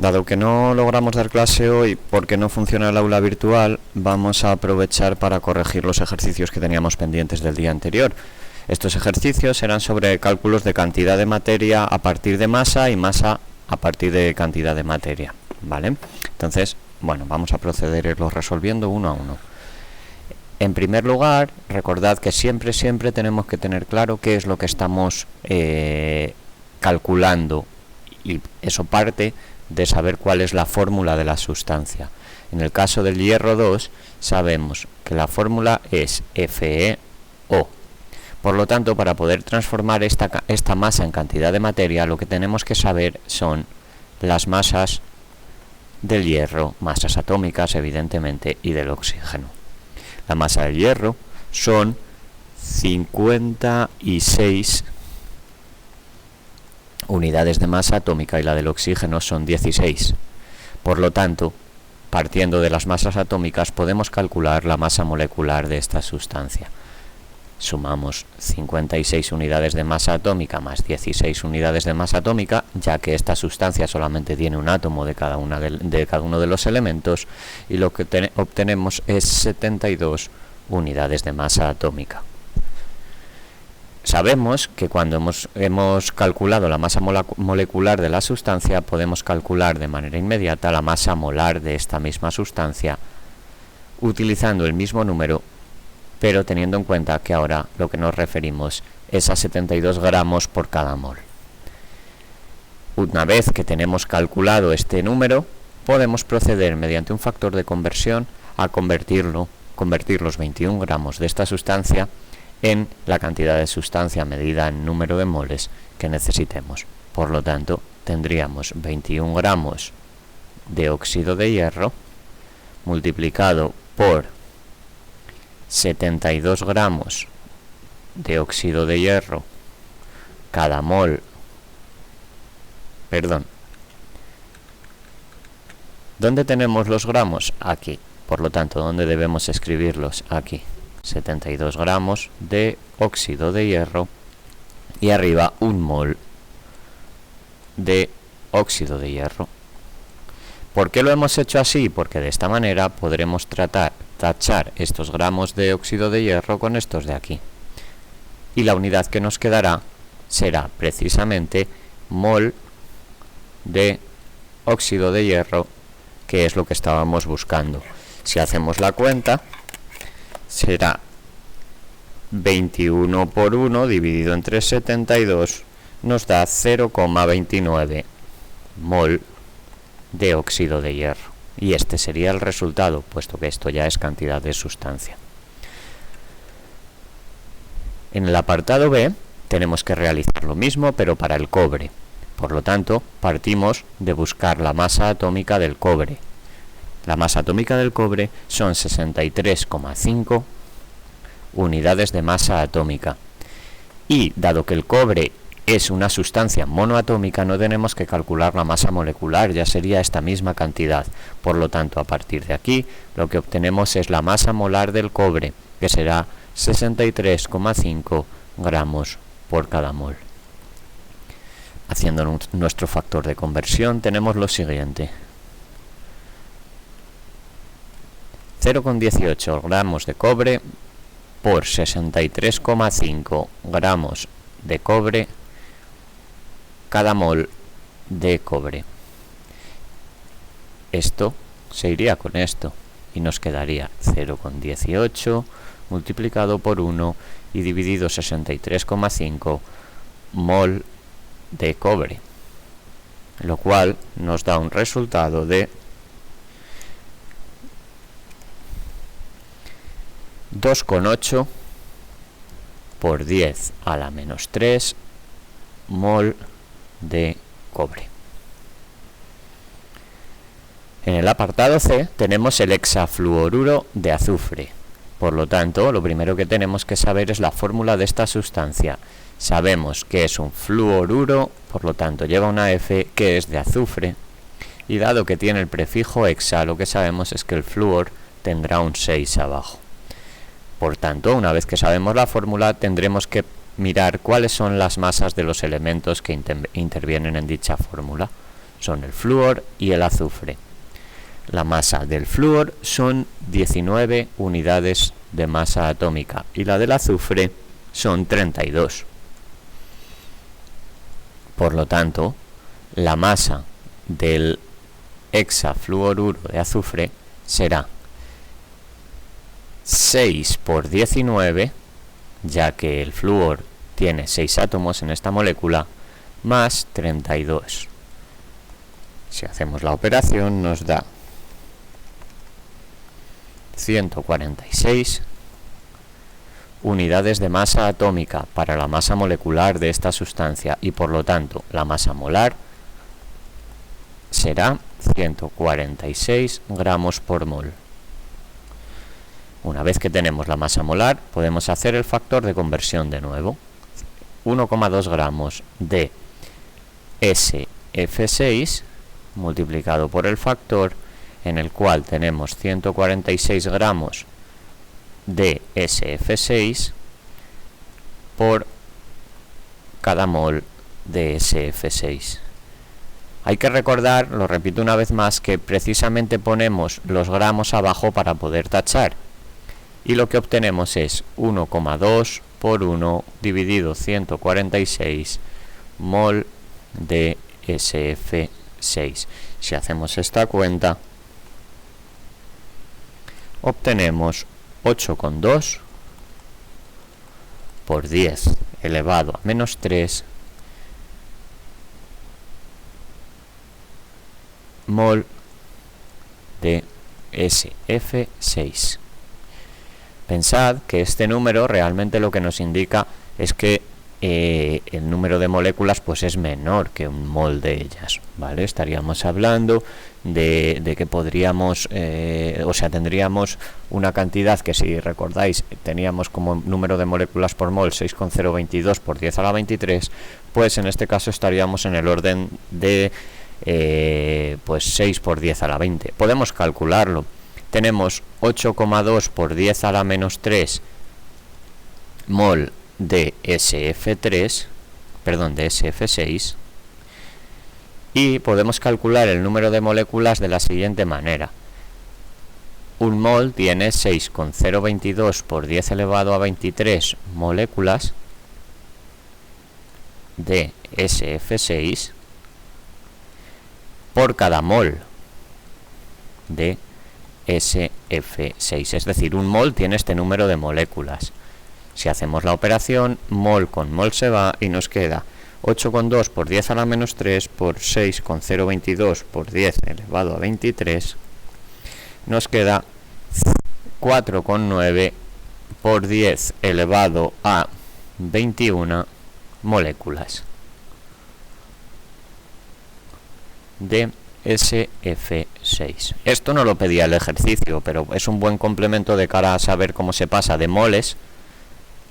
Dado que no logramos dar clase hoy porque no funciona el aula virtual, vamos a aprovechar para corregir los ejercicios que teníamos pendientes del día anterior. Estos ejercicios eran sobre cálculos de cantidad de materia a partir de masa y masa a partir de cantidad de materia, ¿vale? Entonces, bueno, vamos a proceder a irlos resolviendo uno a uno. En primer lugar, recordad que siempre tenemos que tener claro qué es lo que estamos calculando, y eso parte de saber cuál es la fórmula de la sustancia. En el caso del hierro 2, sabemos que la fórmula es FeO. Por lo tanto, para poder transformar esta masa en cantidad de materia, lo que tenemos que saber son las masas del hierro, masas atómicas, evidentemente, y del oxígeno. La masa del hierro son 56 unidades de masa atómica y la del oxígeno son 16. Por lo tanto, partiendo de las masas atómicas, podemos calcular la masa molecular de esta sustancia. Sumamos 56 unidades de masa atómica más 16 unidades de masa atómica, ya que esta sustancia solamente tiene un átomo de cada uno de los elementos, y lo que obtenemos es 72 unidades de masa atómica. Sabemos que cuando hemos calculado la masa molecular de la sustancia, podemos calcular de manera inmediata la masa molar de esta misma sustancia, utilizando el mismo número, pero teniendo en cuenta que ahora lo que nos referimos es a 72 gramos por cada mol. Una vez que tenemos calculado este número, podemos proceder mediante un factor de conversión a convertir los 21 gramos de esta sustancia en la cantidad de sustancia medida en número de moles que necesitemos. Por lo tanto, tendríamos 21 gramos de óxido de hierro multiplicado por 72 gramos de óxido de hierro cada mol. ¿Dónde tenemos los gramos? Aquí. Por lo tanto, ¿dónde debemos escribirlos? Aquí. 72 gramos de óxido de hierro y arriba un mol de óxido de hierro. ¿Por qué lo hemos hecho así? Porque de esta manera podremos tachar estos gramos de óxido de hierro con estos de aquí. Y la unidad que nos quedará será precisamente mol de óxido de hierro, que es lo que estábamos buscando. Si hacemos la cuenta, será 21 por 1 dividido entre 72, nos da 0,29 mol de óxido de hierro. Y este sería el resultado, puesto que esto ya es cantidad de sustancia. En el apartado B tenemos que realizar lo mismo, pero para el cobre. Por lo tanto, partimos de buscar la masa atómica del cobre. La masa atómica del cobre son 63,5 unidades de masa atómica. Y dado que el cobre es una sustancia monoatómica, no tenemos que calcular la masa molecular, ya sería esta misma cantidad. Por lo tanto, a partir de aquí, lo que obtenemos es la masa molar del cobre, que será 63,5 gramos por cada mol. Haciendo nuestro factor de conversión, tenemos lo siguiente: 0,18 gramos de cobre por 63,5 gramos de cobre cada mol de cobre. Esto se iría con esto y nos quedaría 0,18 multiplicado por 1 y dividido 63,5 mol de cobre, lo cual nos da un resultado de 2,8 por 10 a la menos 3 mol de cobre. En el apartado C tenemos el hexafluoruro de azufre. Por lo tanto, lo primero que tenemos que saber es la fórmula de esta sustancia. Sabemos que es un fluoruro, por lo tanto lleva una F, que es de azufre, y dado que tiene el prefijo hexa, lo que sabemos es que el flúor tendrá un 6 abajo. Por tanto, una vez que sabemos la fórmula, tendremos que mirar cuáles son las masas de los elementos que intervienen en dicha fórmula. son el flúor y el azufre. La masa del flúor son 19 unidades de masa atómica y la del azufre son 32. Por lo tanto, la masa del hexafluoruro de azufre será 6 por 19, ya que el flúor tiene 6 átomos en esta molécula, más 32. Si hacemos la operación nos da 146 unidades de masa atómica para la masa molecular de esta sustancia y por lo tanto la masa molar será 146 gramos por mol. Una vez que tenemos la masa molar podemos hacer el factor de conversión de nuevo. 1,2 gramos de SF6 multiplicado por el factor en el cual tenemos 146 gramos de SF6 por cada mol de SF6. Hay que recordar, lo repito una vez más, que precisamente ponemos los gramos abajo para poder tachar. Y lo que obtenemos es 1,2 por 1 dividido 146 mol de SF6. Si hacemos esta cuenta, obtenemos 8,2 por 10 elevado a menos 3 mol de SF6. Pensad que este número realmente lo que nos indica es que el número de moléculas pues es menor que un mol de ellas, ¿vale? Estaríamos hablando de que podríamos, o sea, tendríamos una cantidad que, si recordáis, teníamos como número de moléculas por mol 6,022 por 10 a la 23, pues en este caso estaríamos en el orden de pues 6 por 10 a la 20. Podemos calcularlo. Tenemos 8,2 por 10 a la menos 3 mol de SF3, perdón, de SF6, y podemos calcular el número de moléculas de la siguiente manera. Un mol tiene 6,022 por 10 elevado a 23 moléculas de SF6 por cada mol de SF6, es decir, un mol tiene este número de moléculas. Si hacemos la operación, mol con mol se va y nos queda 8,2 por 10 a la menos 3 por 6,022 por 10 elevado a 23, nos queda 4,9 por 10 elevado a 21 moléculas de SF6. Esto no lo pedía el ejercicio, pero es un buen complemento de cara a saber cómo se pasa de moles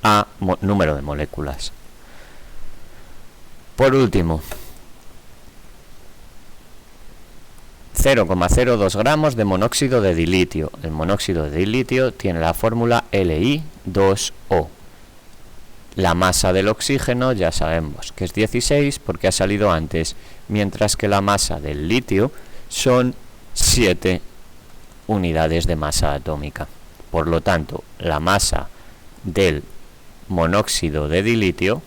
a número de moléculas. Por último, 0,02 gramos de monóxido de dilitio. El monóxido de dilitio tiene la fórmula Li2O. La masa del oxígeno ya sabemos que es 16 porque ha salido antes, mientras que la masa del litio son 7 unidades de masa atómica. Por lo tanto, la masa del monóxido de dilitio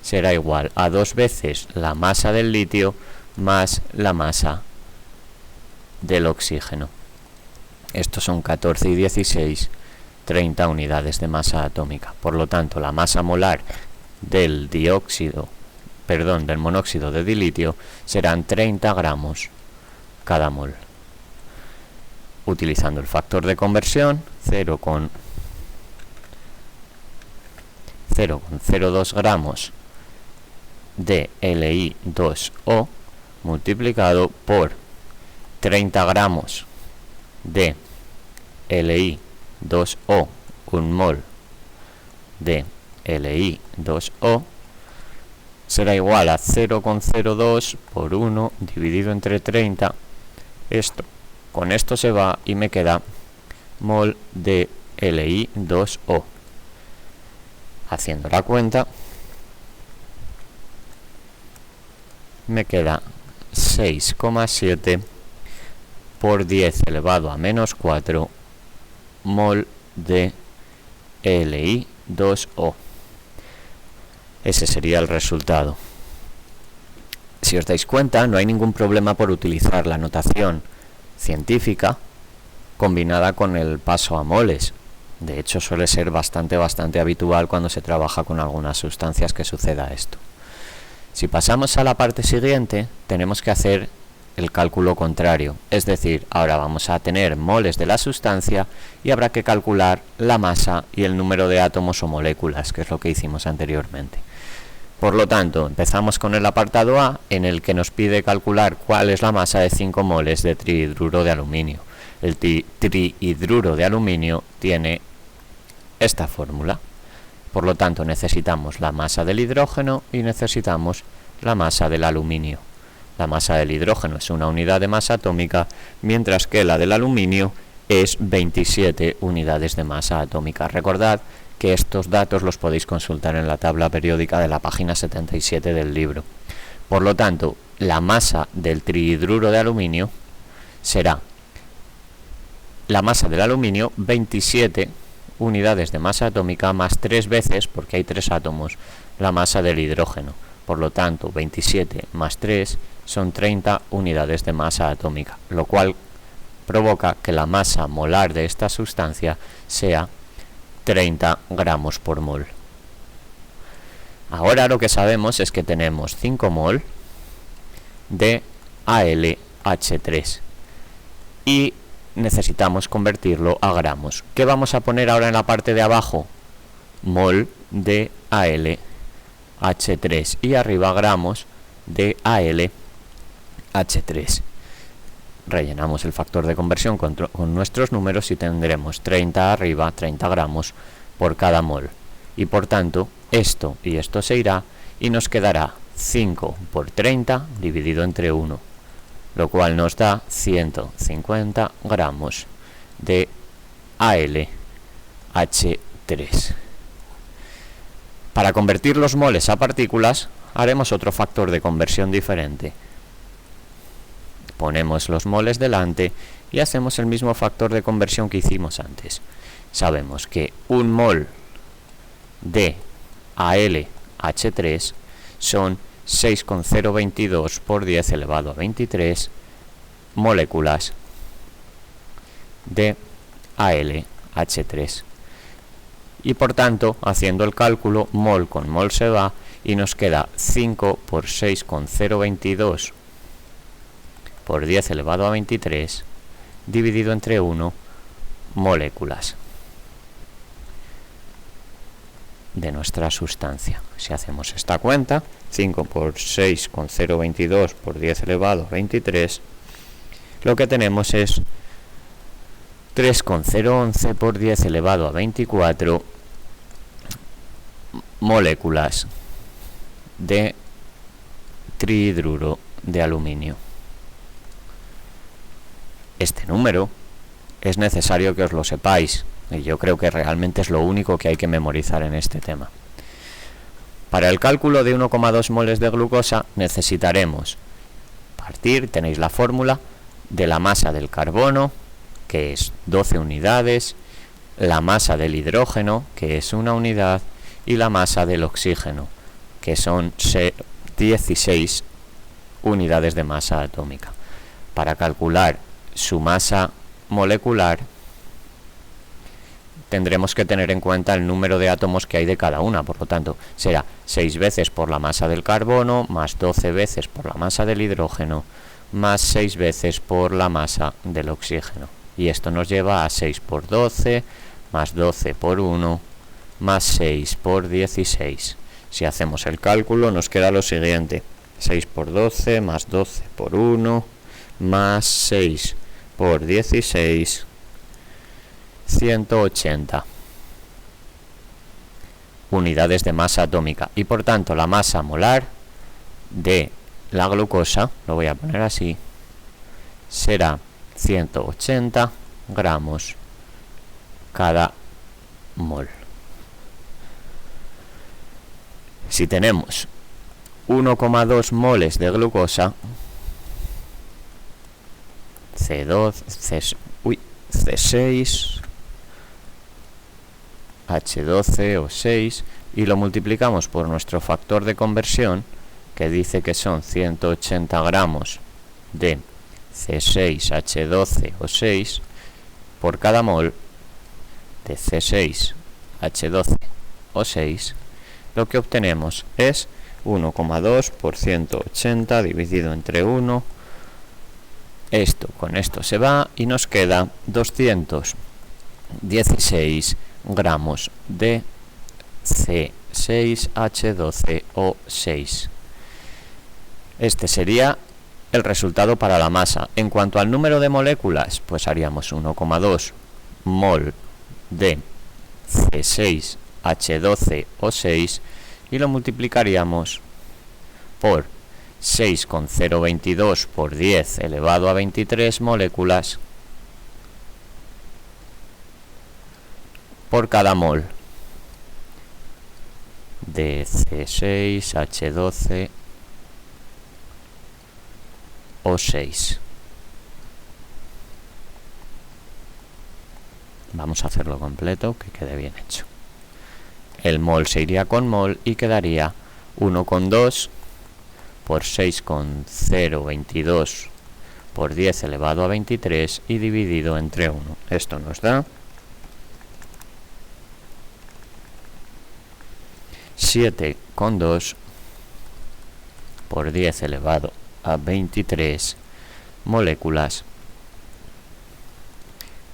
será igual a 2 veces la masa del litio más la masa del oxígeno. Estos son 14 y 16, 30 unidades de masa atómica. Por lo tanto, la masa molar del del monóxido de dilitio serán 30 gramos cada mol. Utilizando el factor de conversión, 0,02 gramos de Li2O multiplicado por 30 gramos de Li2O, un mol de Li2O, será igual a 0,02 por 1 dividido entre 30. Con esto se va y me queda mol de Li2O. Haciendo la cuenta, me queda 6,7 por 10 elevado a menos 4 mol de Li2O. Ese sería el resultado. Si os dais cuenta, no hay ningún problema por utilizar la notación científica combinada con el paso a moles. De hecho, suele ser bastante habitual cuando se trabaja con algunas sustancias que suceda esto. Si pasamos a la parte siguiente, tenemos que hacer el cálculo contrario, es decir, ahora vamos a tener moles de la sustancia y habrá que calcular la masa y el número de átomos o moléculas, que es lo que hicimos anteriormente. Por lo tanto, empezamos con el apartado A, en el que nos pide calcular cuál es la masa de 5 moles de trihidruro de aluminio. El trihidruro de aluminio tiene esta fórmula. Por lo tanto, necesitamos la masa del hidrógeno y necesitamos la masa del aluminio. La masa del hidrógeno es una unidad de masa atómica, mientras que la del aluminio es 27 unidades de masa atómica. Recordad que estos datos los podéis consultar en la tabla periódica de la página 77 del libro. Por lo tanto, la masa del trihidruro de aluminio será la masa del aluminio 27 unidades de masa atómica más 3 veces, porque hay 3 átomos, la masa del hidrógeno. Por lo tanto, 27 más 3 son 30 unidades de masa atómica, lo cual provoca que la masa molar de esta sustancia sea 30 gramos por mol. Ahora lo que sabemos es que tenemos 5 mol de AlH3 y necesitamos convertirlo a gramos. ¿Qué vamos a poner ahora en la parte de abajo? Mol de AlH3 y arriba gramos de AlH3. Rellenamos el factor de conversión con nuestros números y tendremos 30 arriba, 30 gramos por cada mol. Y por tanto, esto y esto se irá y nos quedará 5 por 30 dividido entre 1, lo cual nos da 150 gramos de AlH3. Para convertir los moles a partículas, haremos otro factor de conversión diferente. Ponemos los moles delante y hacemos el mismo factor de conversión que hicimos antes. Sabemos que un mol de AlH3 son 6,022 por 10 elevado a 23 moléculas de AlH3. Y por tanto, haciendo el cálculo, mol con mol se va y nos queda 5 por 6,022 por 10 elevado a 23 dividido entre 1 moléculas de nuestra sustancia. Si hacemos esta cuenta, 5 por 6,022 por 10 elevado a 23, lo que tenemos es 3,011 por 10 elevado a 24 moléculas de trihidruro de aluminio. Este número es necesario que os lo sepáis, y yo creo que realmente es lo único que hay que memorizar en este tema. Para el cálculo de 1,2 moles de glucosa necesitaremos partir, tenéis la fórmula, de la masa del carbono, que es 12 unidades, la masa del hidrógeno, que es 1 unidad, y la masa del oxígeno, que son 16 unidades de masa atómica. Para calcular su masa molecular tendremos que tener en cuenta el número de átomos que hay de cada una, por lo tanto será 6 veces por la masa del carbono, más 12 veces por la masa del hidrógeno, más 6 veces por la masa del oxígeno. Y esto nos lleva a 6 por 12, más 12 por 1, más 6 por 16. Si hacemos el cálculo nos queda lo siguiente: 6 por 12, más 12 por 1, más 6 por 16, 180 unidades de masa atómica. Y por tanto la masa molar de la glucosa, lo voy a poner así, será 180 gramos cada mol. Si tenemos 1,2 moles de glucosa, C6, H12 o 6 y lo multiplicamos por nuestro factor de conversión, que dice que son 180 gramos de C6, H12 o 6 por cada mol de C6, H12 o 6, lo que obtenemos es 1,2 por 180 dividido entre 1. Esto con esto se va y nos queda 216 gramos de C6H12O6. Este sería el resultado para la masa. En cuanto al número de moléculas, pues haríamos 1,2 mol de C6H12O6 y lo multiplicaríamos por 6,022 por 10 elevado a 23 moléculas por cada mol de C6H12O6. Vamos a hacerlo completo, que quede bien hecho. El mol se iría con mol y quedaría 1,2 por 6,022 por 10 elevado a 23 y dividido entre 1. Esto nos da 7,2 por 10 elevado a 23 moléculas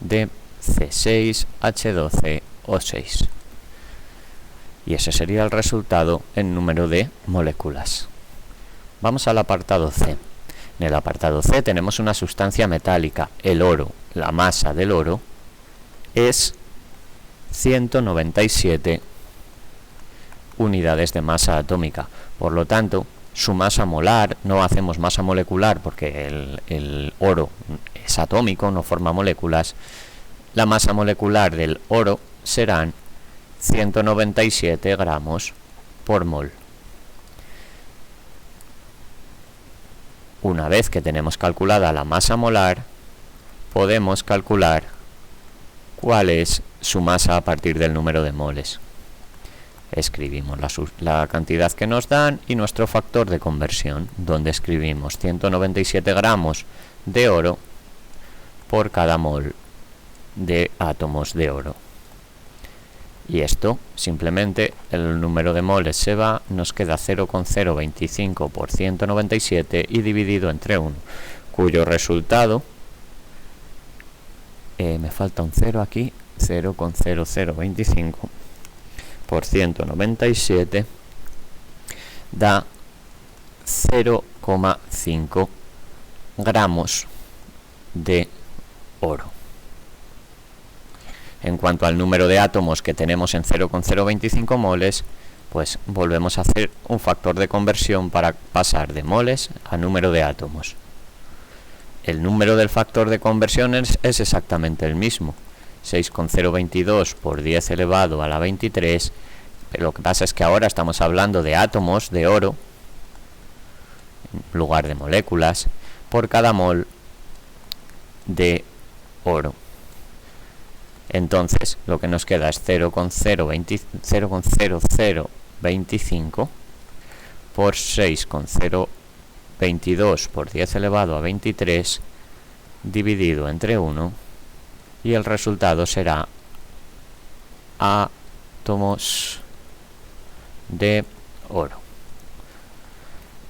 de C6H12O6. Y ese sería el resultado en número de moléculas. Vamos al apartado C. En el apartado C tenemos una sustancia metálica, el oro. La masa del oro es 197 unidades de masa atómica. Por lo tanto, su masa molar, no hacemos masa molecular porque el oro es atómico, no forma moléculas. La masa molecular del oro serán 197 gramos por mol. Una vez que tenemos calculada la masa molar, podemos calcular cuál es su masa a partir del número de moles. Escribimos la cantidad que nos dan y nuestro factor de conversión, donde escribimos 197 gramos de oro por cada mol de átomos de oro. Y esto, simplemente, el número de moles se va, nos queda 0,025 por 197 y dividido entre 1, cuyo resultado, me falta un 0 aquí, 0,0025 por 197 da 0,5 gramos de oro. En cuanto al número de átomos que tenemos en 0,025 moles, pues volvemos a hacer un factor de conversión para pasar de moles a número de átomos. El número del factor de conversión es exactamente el mismo, 6,022 por 10 elevado a la 23, pero lo que pasa es que ahora estamos hablando de átomos de oro, en lugar de moléculas, por cada mol de oro. Entonces, lo que nos queda es 0,0025 por 6,022 por 10 elevado a 23 dividido entre 1, y el resultado será átomos de oro.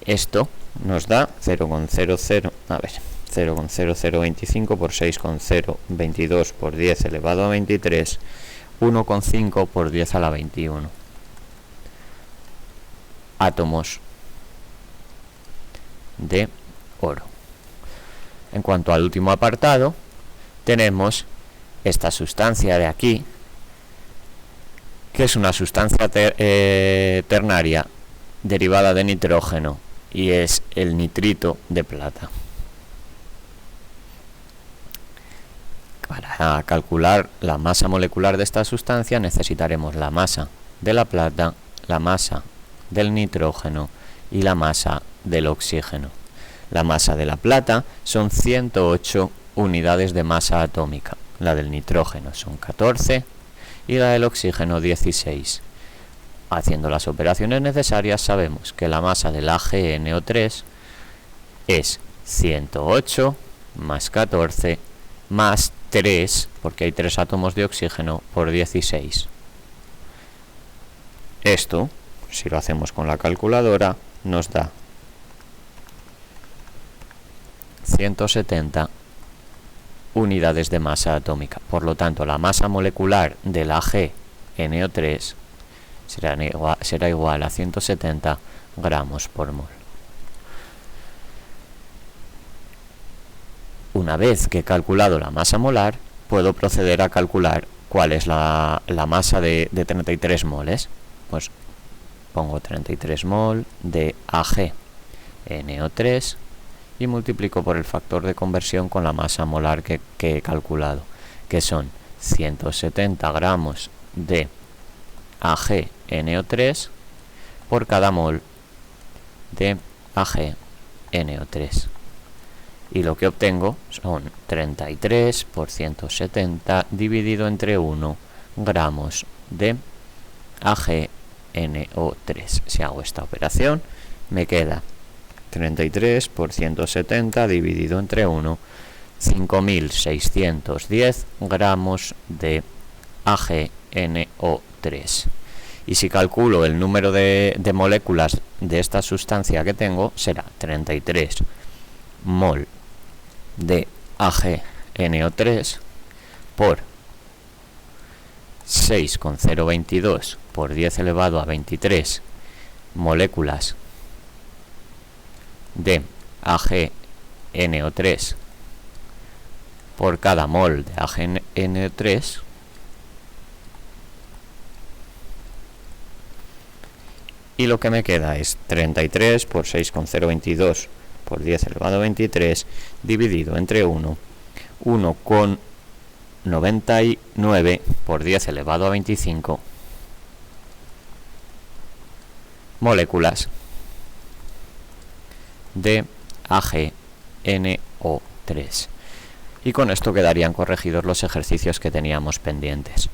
Esto nos da 0,0025 por 6,022 por 10 elevado a 23, 1,5 por 10 a la 21 átomos de oro. En cuanto al último apartado, tenemos esta sustancia de aquí, que es una sustancia ternaria derivada de nitrógeno, y es el nitrito de plata. Para calcular la masa molecular de esta sustancia necesitaremos la masa de la plata, la masa del nitrógeno y la masa del oxígeno. La masa de la plata son 108 unidades de masa atómica. La del nitrógeno son 14 y la del oxígeno 16. Haciendo las operaciones necesarias sabemos que la masa del AgNO3 es 108 más 14 más 3, porque hay 3 átomos de oxígeno, por 16. Esto, si lo hacemos con la calculadora, nos da 170 unidades de masa atómica. Por lo tanto, la masa molecular del AgNO3 será igual a 170 gramos por mol. Una vez que he calculado la masa molar, puedo proceder a calcular cuál es la masa de 33 moles. Pues pongo 33 mol de AgNO3 y multiplico por el factor de conversión con la masa molar que he calculado, que son 170 gramos de AgNO3 por cada mol de AgNO3. Y lo que obtengo son 33 por 170 dividido entre 1 gramos de AgNO3. Si hago esta operación, me queda 33 por 170 dividido entre 1, 5.610 gramos de AgNO3. Y si calculo el número de moléculas de esta sustancia que tengo, será 33 mol de AgNO3 por 6,022 por 10 elevado a 23 moléculas de AgNO3 por cada mol de AgNO3, y lo que me queda es 33 por 6,022 por 10 elevado a 23 dividido entre 1, 1,99 por 10 elevado a 25 moléculas de AgNO3. Y con esto quedarían corregidos los ejercicios que teníamos pendientes.